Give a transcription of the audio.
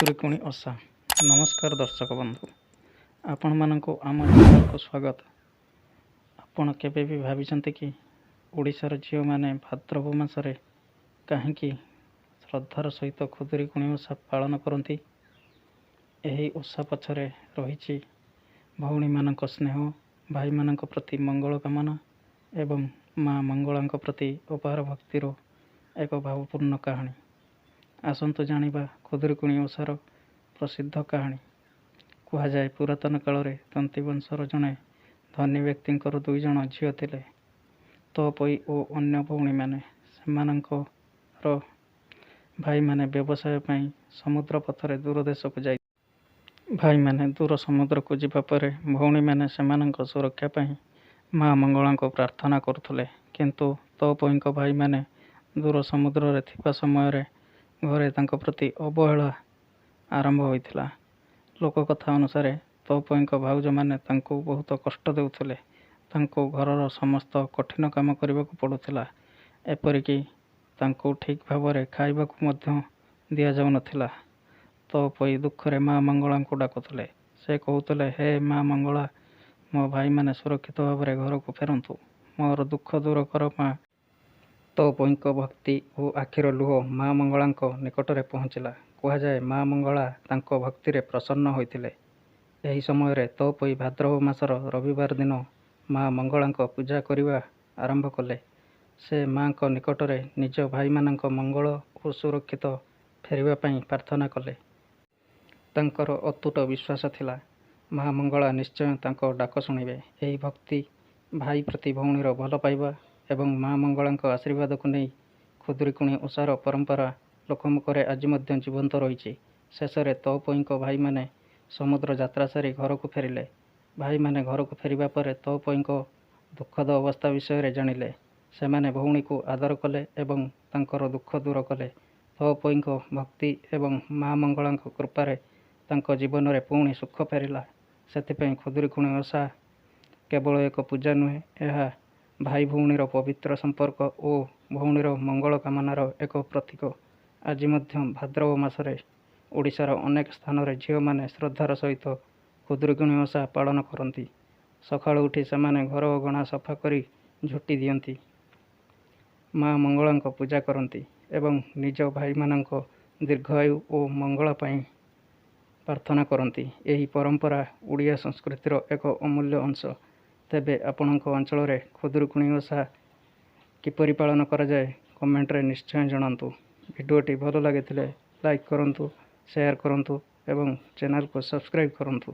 ଖୁଦୁରୁକୁଣି ଓଷା। ନମସ୍କାର ଦର୍ଶକ ବନ୍ଧୁ, ଆପଣମାନଙ୍କୁ ଆମ ଚ୍ୟାନେଲକୁ ସ୍ୱାଗତ। ଆପଣ କେବେ ବି ଭାବିଛନ୍ତି କି ଓଡ଼ିଶାର ଝିଅମାନେ ଭାଦ୍ରବ ମାସରେ କାହିଁକି ଶ୍ରଦ୍ଧାର ସହିତ ଖୁଦୁରୁକୁଣି ଓଷା ପାଳନ କରନ୍ତି? ଏହି ଓଷା ପଛରେ ରହିଛି ଭଉଣୀମାନଙ୍କ ସ୍ନେହ, ଭାଇମାନଙ୍କ ପ୍ରତି ମଙ୍ଗଳ କାମନା ଏବଂ ମା ମଙ୍ଗଳାଙ୍କ ପ୍ରତି ଅପାର ଭକ୍ତିର ଏକ ଭାବପୂର୍ଣ୍ଣ କାହାଣୀ। ଆସନ୍ତୁ ଜାଣିବା ଖୁଦୁରୁକୁଣି ଓଷାର ପ୍ରସିଦ୍ଧ କାହାଣୀ। କୁହାଯାଏ ପୁରାତନ କାଳରେ ତନ୍ତୀ ବଂଶର ଜଣେ ଧନୀ ବ୍ୟକ୍ତିଙ୍କର 2 ଜଣ ଝିଅ ଥିଲେ, ତଅପୋଇ ଓ ଅନ୍ୟ ଭଉଣୀମାନେ। ସେମାନଙ୍କର ଭାଇମାନେ ବ୍ୟବସାୟ ପାଇଁ ସମୁଦ୍ର ପଥରେ ଦୂର ଦେଶକୁ ଯାଇଥିଲେ। ଭାଇମାନେ ଦୂର ସମୁଦ୍ରକୁ ଯିବା ପରେ ଭଉଣୀମାନେ ସେମାନଙ୍କ ସୁରକ୍ଷା ପାଇଁ ମା ମଙ୍ଗଳାଙ୍କୁ ପ୍ରାର୍ଥନା କରୁଥିଲେ। କିନ୍ତୁ ତଅପୋଇଙ୍କ ଭାଇମାନେ ଦୂର ସମୁଦ୍ରରେ ଥିବା ସମୟରେ ଘରେ ତାଙ୍କ ପ୍ରତି ଅବହେଳା ଆରମ୍ଭ ହୋଇଥିଲା। ଲୋକକଥା ଅନୁସାରେ ତଅପୋଇଙ୍କ ଭାଉଜମାନେ ତାଙ୍କୁ ବହୁତ କଷ୍ଟ ଦେଉଥିଲେ। ତାଙ୍କୁ ଘରର ସମସ୍ତ କଠିନ କାମ କରିବାକୁ ପଡ଼ୁଥିଲା। ଏପରିକି ତାଙ୍କୁ ଠିକ୍ ଭାବରେ ଖାଇବାକୁ ମଧ୍ୟ ଦିଆଯାଉନଥିଲା। ତଅପୋଇ ଦୁଃଖରେ ମା ମଙ୍ଗଳାଙ୍କୁ ଡାକୁଥିଲେ। ସେ କହୁଥିଲେ, ହେ ମା ମଙ୍ଗଳା, ମୋ ଭାଇମାନେ ସୁରକ୍ଷିତ ଭାବରେ ଘରକୁ ଫେରନ୍ତୁ। ମୋର ଦୁଃଖ ଦୂର କର ମା। ତଅପୋଇଙ୍କ ଭକ୍ତି ଓ ଆଖିର ଲୁହ ମା ମଙ୍ଗଳାଙ୍କ ନିକଟରେ ପହଞ୍ଚିଲା। କୁହାଯାଏ ମା ମଙ୍ଗଳା ତାଙ୍କ ଭକ୍ତିରେ ପ୍ରସନ୍ନ ହୋଇଥିଲେ। ଏହି ସମୟରେ ତଅପୋଇ ଭାଦ୍ରବ ମାସର ରବିବାର ଦିନ ମା ମଙ୍ଗଳାଙ୍କ ପୂଜା କରିବା ଆରମ୍ଭ କଲେ। ସେ ମାଙ୍କ ନିକଟରେ ନିଜ ଭାଇମାନଙ୍କ ମଙ୍ଗଳ ଓ ସୁରକ୍ଷିତ ଫେରିବା ପାଇଁ ପ୍ରାର୍ଥନା କଲେ। ତାଙ୍କର ଅତୁଟ ବିଶ୍ୱାସ ଥିଲା, ମା ମଙ୍ଗଳା ନିଶ୍ଚୟ ତାଙ୍କ ଡାକ ଶୁଣିବେ। ଏହି ଭକ୍ତି, ଭାଇ ପ୍ରତି ଭଉଣୀର ଭଲ ପାଇବା ଏବଂ ମା ମଙ୍ଗଳାଙ୍କ ଆଶୀର୍ବାଦକୁ ନେଇ ଖୁଦୁରୁକୁଣି ଓଷାର ପରମ୍ପରା ଲୋକମୁଖରେ ଆଜି ମଧ୍ୟ ଜୀବନ୍ତ ରହିଛି। ଶେଷରେ ତଅପୋଇଙ୍କ ଭାଇମାନେ ସମୁଦ୍ର ଯାତ୍ରା ସାରି ଘରକୁ ଫେରିଲେ। ଭାଇମାନେ ଘରକୁ ଫେରିବା ପରେ ତଅପୋଇଙ୍କ ଦୁଃଖଦ ଅବସ୍ଥା ବିଷୟରେ ଜାଣିଲେ। ସେମାନେ ଭଉଣୀକୁ ଆଦର କଲେ ଏବଂ ତାଙ୍କର ଦୁଃଖ ଦୂର କଲେ। ତଅପୋଇଙ୍କ ଭକ୍ତି ଏବଂ ମା ମଙ୍ଗଳାଙ୍କ କୃପାରେ ତାଙ୍କ ଜୀବନରେ ପୁଣି ସୁଖ ଫେରିଲା। ସେଥିପାଇଁ ଖୁଦୁରୁକୁଣି ଓଷା କେବଳ ଏକ ପୂଜା ନୁହେଁ, ଏହା ଭାଇ ଭଉଣୀର ପବିତ୍ର ସମ୍ପର୍କ ଓ ଭଉଣୀର ମଙ୍ଗଳ କାମନାର ଏକ ପ୍ରତୀକ। ଆଜି ମଧ୍ୟ ଭାଦ୍ରବ ମାସରେ ଓଡ଼ିଶାର ଅନେକ ସ୍ଥାନରେ ଝିଅମାନେ ଶ୍ରଦ୍ଧାର ସହିତ ଖୁଦୁରୁକୁଣି ଓଷା ପାଳନ କରନ୍ତି। ସକାଳୁ ଉଠି ସେମାନେ ଘର ଅଗଣା ସଫା କରି ଝୋଟି ଦିଅନ୍ତି, ମା ମଙ୍ଗଳାଙ୍କ ପୂଜା କରନ୍ତି ଏବଂ ନିଜ ଭାଇମାନଙ୍କ ଦୀର୍ଘାୟୁ ଓ ମଙ୍ଗଳ ପାଇଁ ପ୍ରାର୍ଥନା କରନ୍ତି। ଏହି ପରମ୍ପରା ଓଡ଼ିଆ ସଂସ୍କୃତିର ଏକ ଅମୂଲ୍ୟ ଅଂଶ। ତେବେ ଆପଣଙ୍କ ଅଞ୍ଚଳରେ ଖୁଦୁରୁକୁଣି ଓଷା କିପରି ପାଳନ କରାଯାଏ, କମେଣ୍ଟରେ ନିଶ୍ଚୟ ଜଣାନ୍ତୁ। ଭିଡ଼ିଓଟି ଭଲ ଲାଗିଥିଲେ ଲାଇକ୍ କରନ୍ତୁ, ସେୟାର କରନ୍ତୁ ଏବଂ ଚ୍ୟାନେଲକୁ ସବସ୍କ୍ରାଇବ୍ କରନ୍ତୁ।